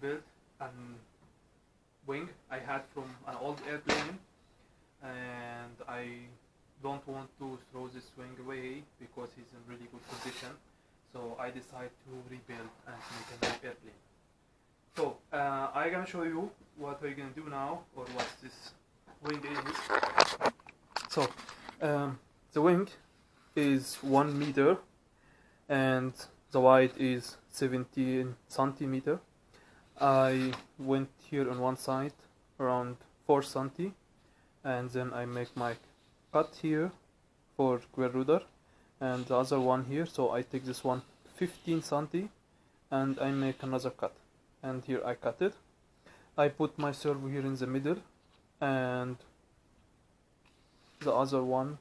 rebuilt a wing I had from an old airplane, and I don't want to throw this wing away because he's in really good condition. So I decided to rebuild and make a new airplane. So I'm gonna show you what we're gonna do now, or what this wing is. So the wing is 1 meter and the height is 17 centimeter. I went here on one side around 4 centi, and then I make my cut here for square rudder, and the other one here, so I take this one 15 centi and I make another cut, and here I cut it. I put my servo here in the middle and the other one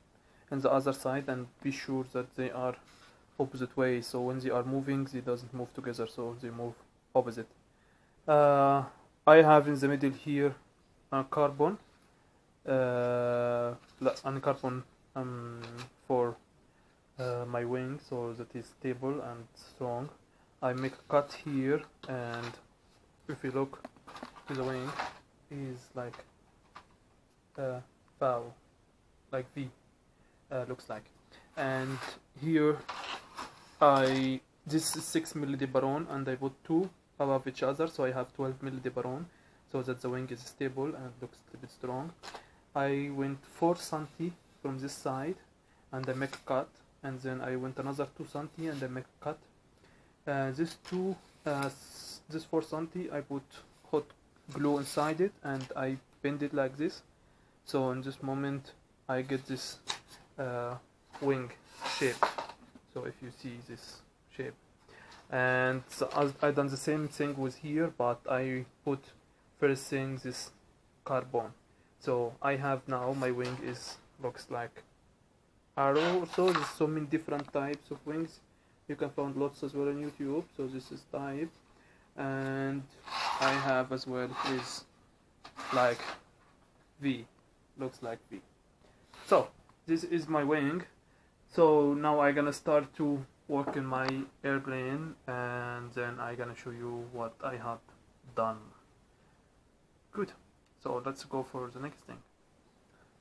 in the other side, and be sure that they are opposite way, so when they are moving they doesn't move together, so they move opposite. I have in the middle here a carbon for my wing, so that is stable and strong. I make a cut here, and if you look to the wing, is like bow, like V, looks like. And here this is 6 milli Depron, and I put 2 above each other, so I have 12 milli Depron, so that the wing is stable and looks a bit strong. I went 4 centi from this side and I make a cut, and then I went another 2 centi and I make a cut. This 4 centi I put hot glue inside it and I bend it like this, so in this moment I get this wing shape. So if you see this shape, and so I done the same thing with here, but I put first thing this carbon. So I have now my wing looks like arrow. So there's so many different types of wings. You can find lots as well on YouTube. So this is type, and I have as well is like V, looks like V. So this is my wing. So now I'm gonna start to work in my airplane, and then I'm gonna show you what I have done. Good. So let's go for the next thing.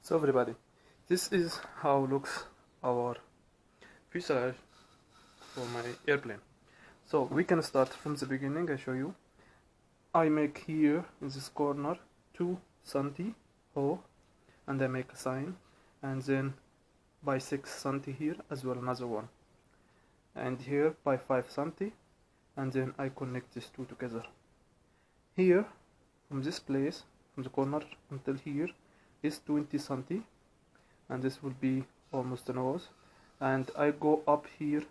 So everybody, this is how looks our fuselage for my airplane. So we can start from the beginning. I show you. I make here in this corner 2 centi hole, and I make a sign, and then by 6 centi here as well another one, and here by 5 centi, and then I connect these two together. Here from this place, from the corner until here, is 20 centi, and this will be almost a nose, and I go up here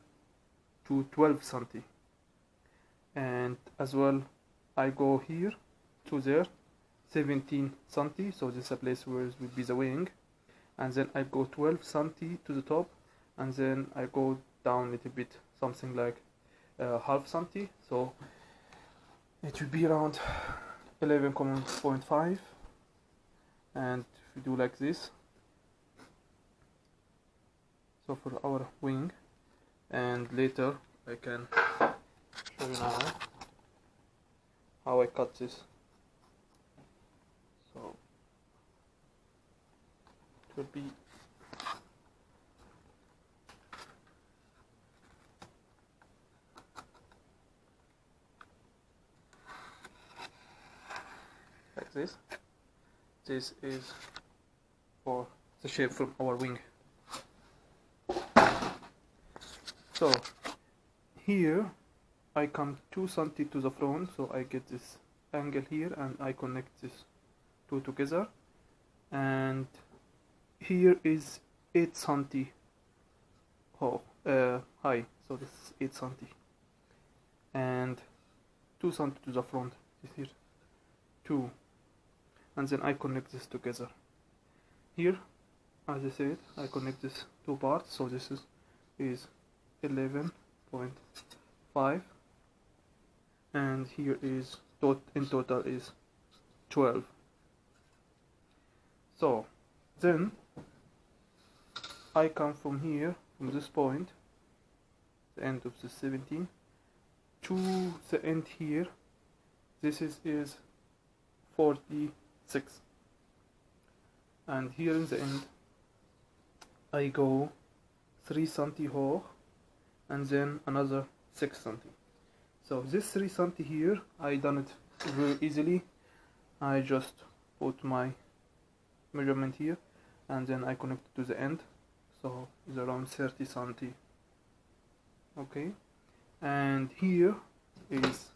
to 12 centi, and as well I go here to there 17 centi, so this is a place where it will be the wing, and then I go 12 centi to the top, and then I go down a little bit, something like half centi, so it will be around 11.5, and if we do like this, so for our wing, and later I can show you now how I cut this. So it will be like this. This is for the shape from our wing. So here I come 2 centi to the front, so I get this angle here, and I connect this two together, and here is 8 centi high, so this is 8 centi, and 2 centi to the front is here 2, and then I connect this together. Here, as I said, I connect this 2 parts, so this is 11.5, and here is in total is 12. So then I come from here, from this point, the end of the 17, to the end here. this is 46, and here in the end I go 3 cm hoch and then another 6 cm. So this 3 cm here, I done it very easily. I just put my measurement here and then I connect it to the end, so it's around 30 cm. Okay, and here is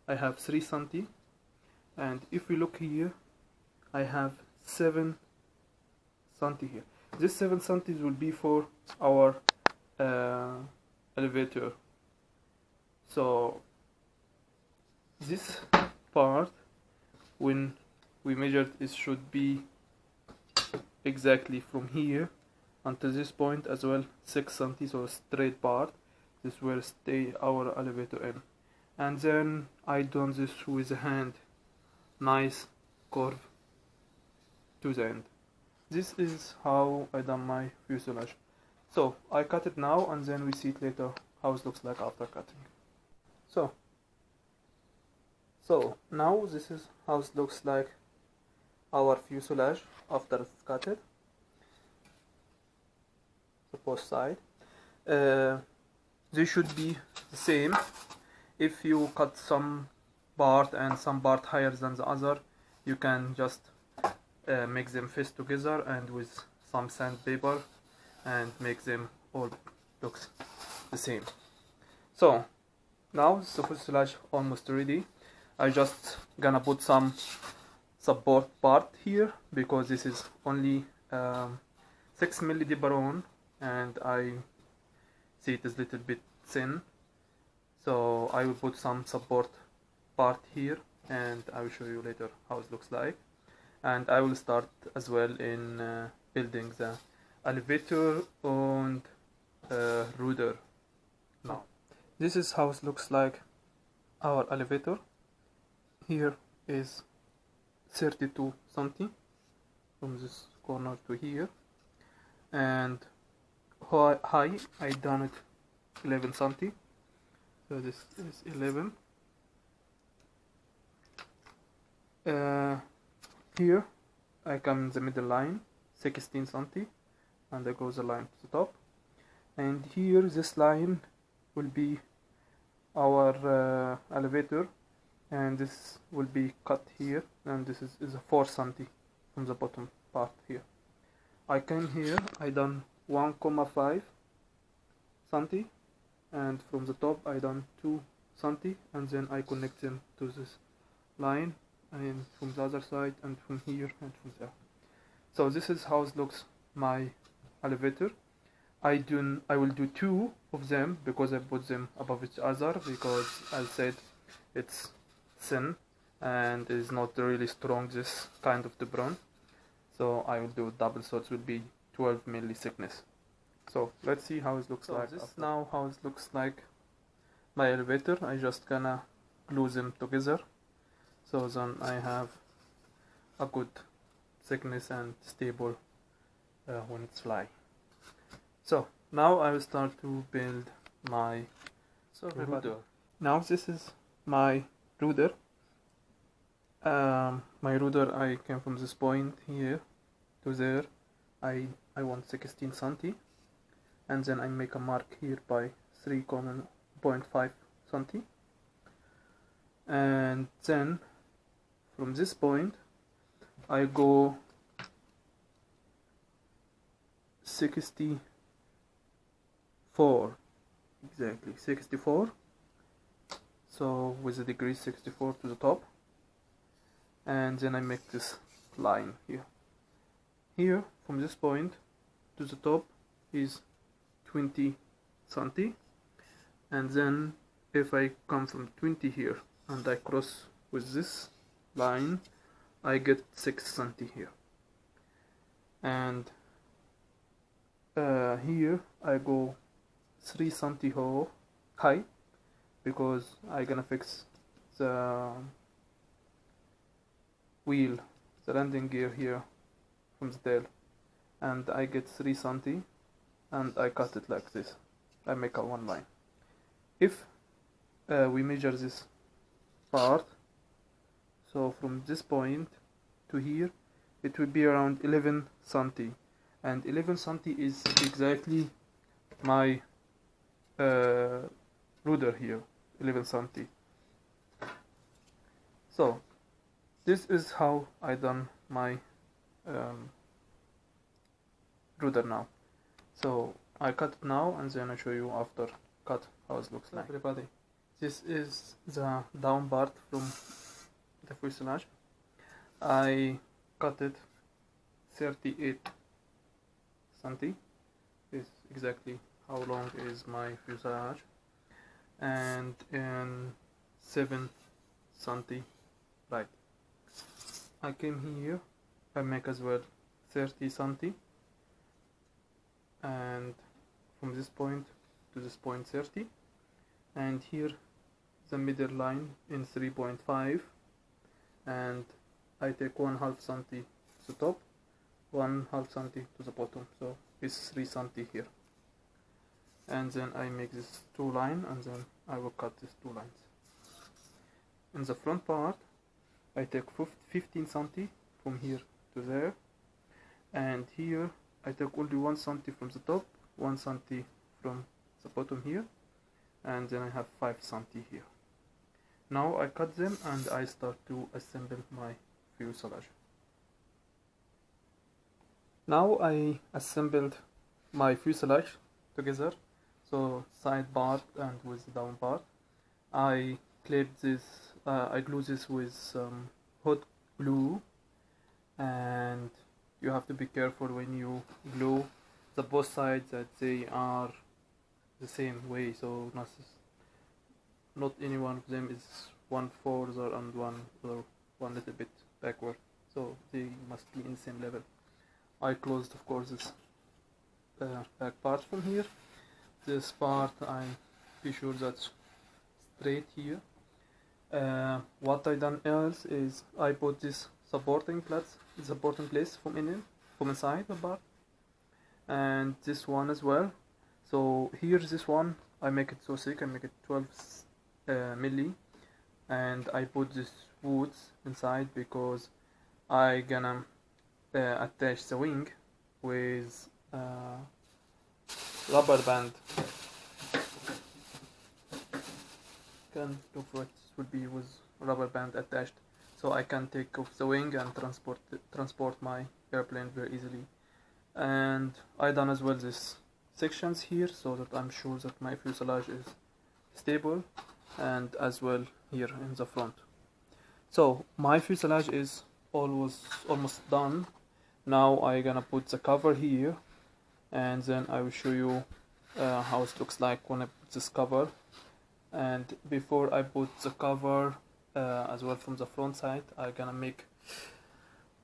I have 3 cm, and if we look here I have 7 cm here. This 7 cm will be for our elevator. So this part, when we measured, it should be exactly from here until this point as well 6 cm, so a straight part. This will stay our elevator in, and then I done this with the hand, nice curve to the end. This is how I done my fuselage. So I cut it now and then we see it later how it looks like after cutting. So now this is how it looks like our fuselage after it's cutted. The both side. They should be the same. If you cut some part and some part higher than the other, you can just make them fit together and with some sandpaper and make them all looks the same. So now the fuselage almost ready. I just gonna put some support part here because this is only 6 mm Depron and I see it is little bit thin, so I will put some support part here and I will show you later how it looks like. And I will start as well in building the elevator and rudder. Now this is how it looks like our elevator. Here is 32 cm from this corner to here, and high I done it 11 cm, so this is 11. Here I come in the middle line 16 cm and I go the line to the top, and here this line will be our elevator, and this will be cut here, and this is a 4 cm from the bottom part here. I came here, I done 1,5 cm, and from the top I done 2 cm, and then I connect them to this line, and from the other side, and from here and from there. So this is how it looks my elevator. I will do 2 of them because I put them above each other, because I said it's thin and is not really strong, this kind of Depron. So I will do double, so it will be 12 mm thickness. So let's see how it looks like. This is now how it looks like my elevator. I just gonna glue them together, so then I have a good thickness and stable when it's fly. So now I will start to build my rudder. Now this is my rudder. My rudder, I came from this point here to there. I want 16 cm, and then I make a mark here by 3.5 cm, and then from this point I go 64, exactly 64, so with the degree 64 to the top, and then I make this line here. Here from this point to the top is 20 cm, and then if I come from 20 here and I cross with this line, I get 6 cm here, and here I go 3 cm high because I gonna fix the wheel, the landing gear here from the tail, and I get 3 cm and I cut it like this. I make a one line. If we measure this part, So from this point to here it will be around 11 centi, and 11 centi is exactly my rudder here, 11 centi. So this is how I done my rudder now. So I cut it now and then I show you after cut how it looks like. Everybody, this is the down part from the fuselage. I cut it 38 centi. Is exactly how long is my fuselage, and in 7 centi right. I came here, I make as well 30 centi, and from this point to this point 30, and here the middle line in 3.5, and I take 1/2 centi to the top, 1/2 centi to the bottom, so it's 3 centi here. And then I make this 2 line, and then I will cut these 2 lines. In the front part I take 15 centi from here to there, and here I take only 1 centi from the top, 1 centi from the bottom here, and then I have 5 centi here. Now I cut them and I start to assemble my fuselage. Now I assembled my fuselage together, so side part and with the down part. I clip this, I glue this with hot glue, and you have to be careful when you glue the both sides that they are the same way, so not any one of them is one further and one little bit backward, so they must be in the same level. I closed, of course, this back part from here. This part I be sure that's straight here. What I done else is I put this supporting place from inside the bar, and this one as well. So here's this one, I make it so thick, I make it 12 milli, and I put this woods inside because I gonna attach the wing with rubber band. Can look for it would be with rubber band attached, so I can take off the wing and transport my airplane very easily. And I done as well this sections here so that I'm sure that my fuselage is stable, and as well here in the front. So my fuselage is almost done. Now I'm gonna put the cover here, and then I will show you how it looks like when I put this cover. And before I put the cover as well from the front side, I'm gonna make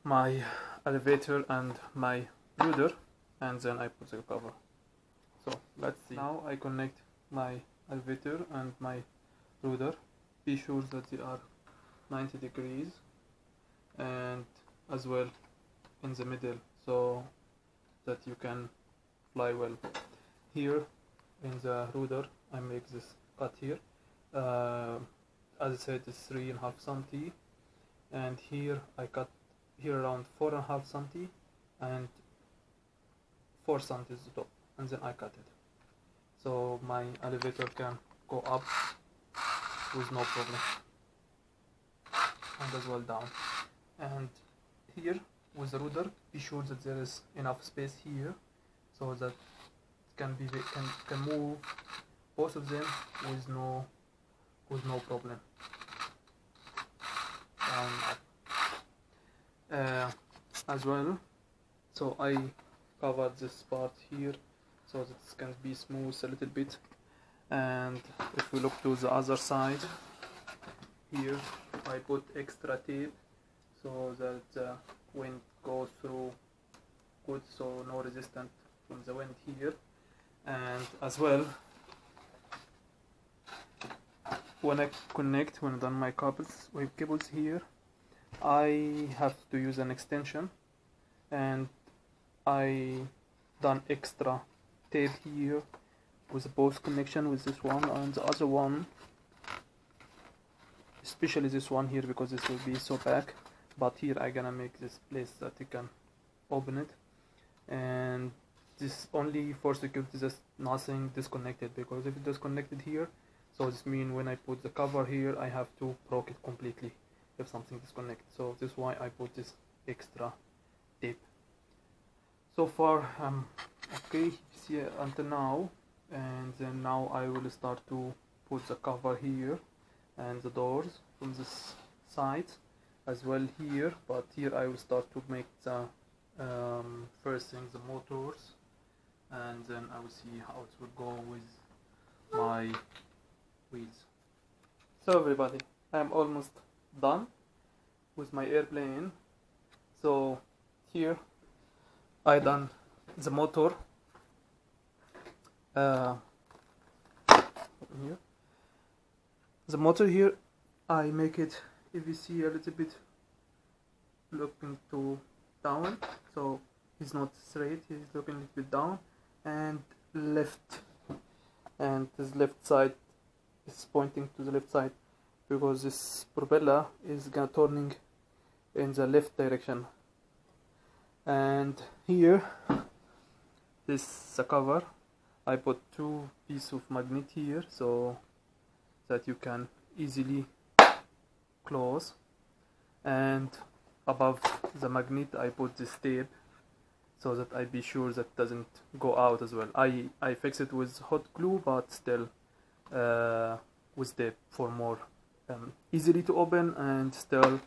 my elevator and my rudder, and then I put the cover. So let's see. Now I connect my elevator and my rudder. Be sure that they are 90 degrees, and as well in the middle, so that you can fly well. Here in the rudder I make this cut here, as I said, it's 3.5 centi, and here I cut here around 4.5 centi, and 4 centi is the top, and then I cut it so my elevator can go up with no problem, and as well down. And here with the rudder, be sure that there is enough space here so that can move both of them with no problem. Down, up. As well, so I covered this part here so that it can be smooth a little bit. And if we look to the other side, here I put extra tape so that the wind goes through good, so no resistance from the wind here. And as well, when I done my cables here, I have to use an extension, and I done extra tape here with both connection with this one, and the other one especially this one here because this will be so packed. But here I gonna make this place that you can open it, and this only for security, just nothing disconnected, because if it disconnected here, so this means when I put the cover here I have to broke it completely if something disconnected. So this is why I put this extra tape. So far okay, see until now, and then now I will start to put the cover here and the doors from this side as well here, but here I will start to make the first thing, the motors, and then I will see how it will go with my wheels. So everybody, I am almost done with my airplane. So here I done the motor here. The motor here I make it, if you see, a little bit looking to down, so he's not straight, he's looking a little bit down and left, and this left side is pointing to the left side because this propeller is gonna turning in the left direction. And here this is the cover. I put 2 pieces of magnet here so that you can easily close, and above the magnet I put this tape so that I be sure that doesn't go out as well. I fix it with hot glue, but still with tape for more easily to open and still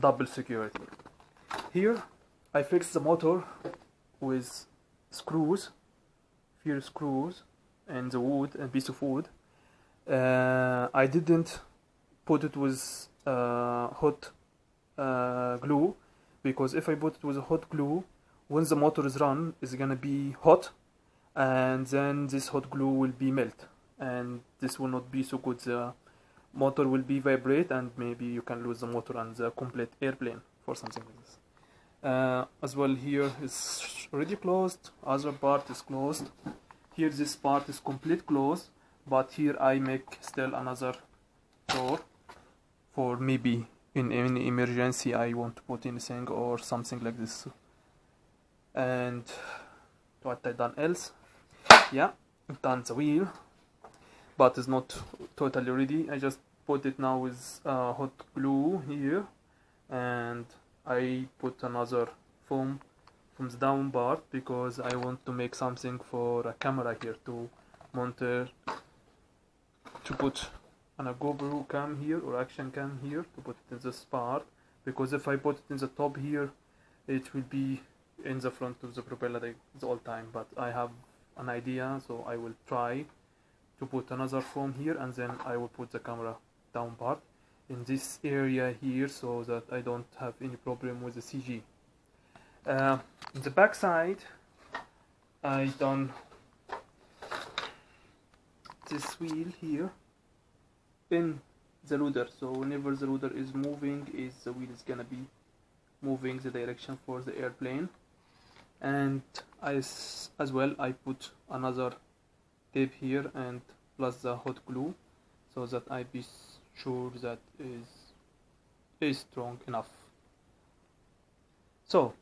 double security. Here I fixed the motor with screws, 4 screws and the wood and piece of wood. I didn't put it with hot glue, because if I put it with a hot glue, when the motor is run, it's gonna be hot, and then this hot glue will be melt, and this will not be so good. The motor will be vibrate, and maybe you can lose the motor and the complete airplane for something like this. As well, here is already closed, other part is closed. Here this part is complete closed, but here I make still another door for maybe in any emergency I want to put anything or something like this. And what I done else, yeah, I've done the wheel, but it's not totally ready. I just put it now with hot glue here, and I put another foam from the down part because I want to make something for a camera here to monitor, to put on a GoPro cam here or action cam here, to put it in this part, because if I put it in the top here it will be in the front of the propeller the whole time. But I have an idea, so I will try to put another foam here, and then I will put the camera down part in this area here so that I don't have any problem with the CG. In the back side I done this wheel here in the rudder, so whenever the rudder is moving, the wheel is gonna be moving the direction for the airplane. And as well I put another tape here and plus the hot glue so that I be sure that is strong enough. So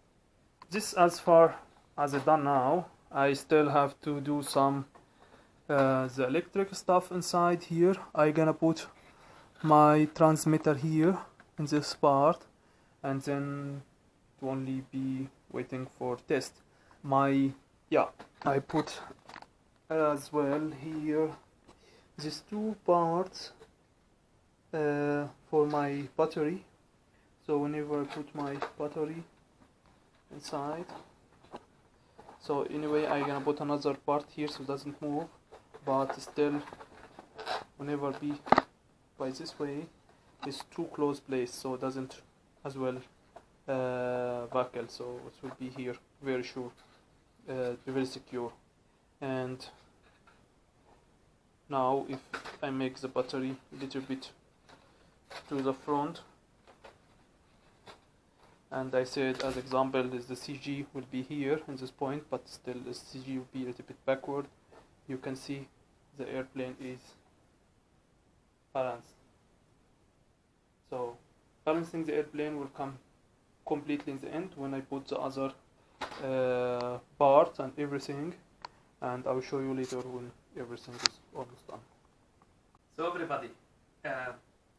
this as far as I done now. I still have to do some the electric stuff inside here. I gonna put my transmitter here in this part, and then to only be waiting for test. I put as well here these 2 parts for my battery. So whenever I put my battery inside, so anyway I gonna put another part here so it doesn't move, but still whenever be by this way it's too close place, so it doesn't as well buckle, so it will be here very sure, very secure. And now if I make the battery a little bit to the front, and I said as example is the CG will be here in this point, but still the CG will be a little bit backward, you can see the airplane is balanced. So balancing the airplane will come completely in the end when I put the other parts and everything, and I will show you later when everything is almost done. So everybody,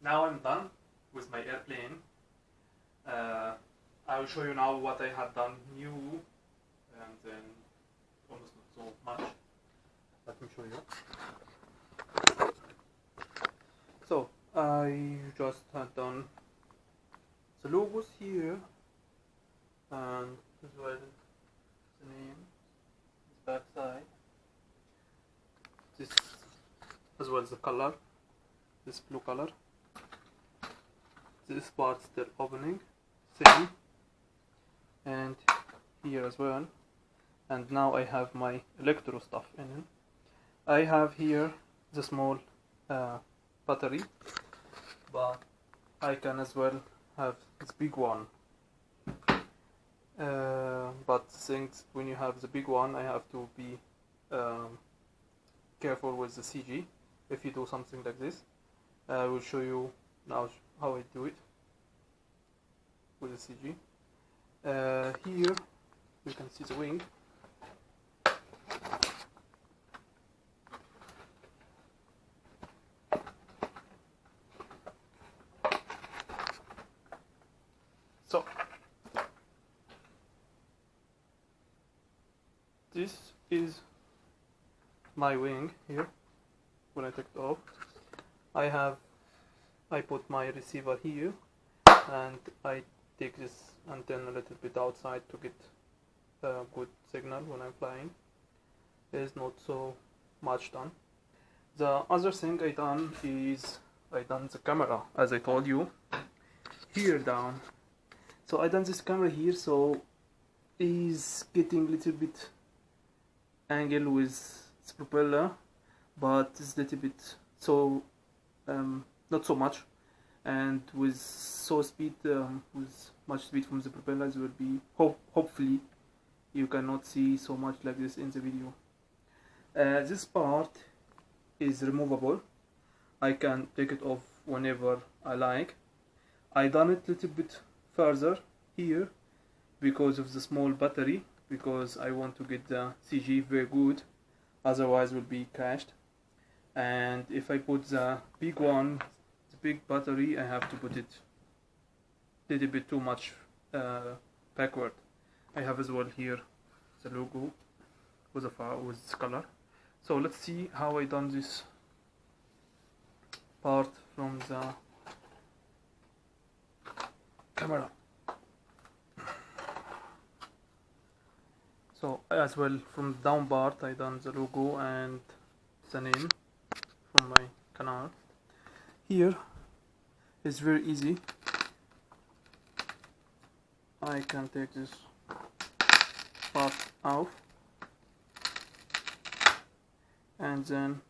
now I'm done with my airplane. I will show you now what I have done new, and then almost not so much. Let me show you. So I just had done the logos here, and as well the name, this back side, this as well as the color, this blue color, this part still opening, same, and here as well. And now I have my electro stuff in it. I have here the small battery, but I can as well have this big one. But since when you have the big one, I have to be careful with the CG if you do something like this. I will show you now how I do it with the CG. Here you can see the wing. So this is my wing here. When I take it off, I put my receiver here, and I take this antenna a little bit outside to get a good signal when I'm flying. There's not so much done. The other thing I done is I done the camera, as I told you, here down. So I done this camera here, so is getting a little bit angle with the propeller, but it's a little bit so not so much, and with so speed, with much speed from the propellers will be hopefully you cannot see so much like this in the video. This part is removable. I can take it off whenever I like. I done it a little bit further here because of the small battery, because I want to get the CG very good, otherwise will be crashed. And if I put the big one, the big battery, I have to put it a little bit too much backward. I have as well here the logo with this color. So let's see how I done this part from the camera. So as well from the down part I done the logo and the name from my canal. Here is very easy. I can take this part out and then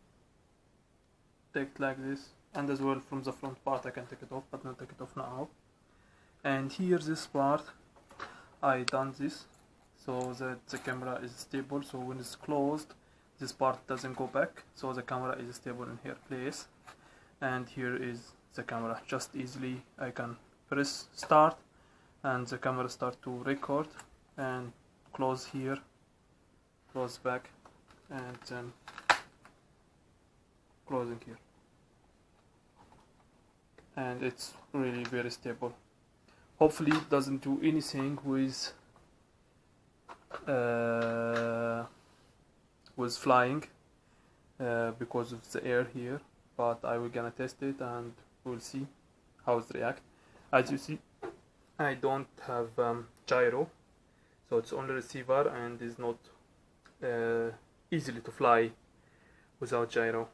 take it like this, and as well from the front part I can take it off, but not take it off now. And here this part I done this so that the camera is stable, so when it's closed this part doesn't go back, so the camera is stable in here place. And here is the camera. Just easily I can press start and the camera start to record, and close here, close back, and then closing here, and it's really very stable. Hopefully it doesn't do anything with flying because of the air here, but I will gonna test it and we'll see how it react. As you see, I don't have gyro, so it's only receiver and is not easily to fly without gyro.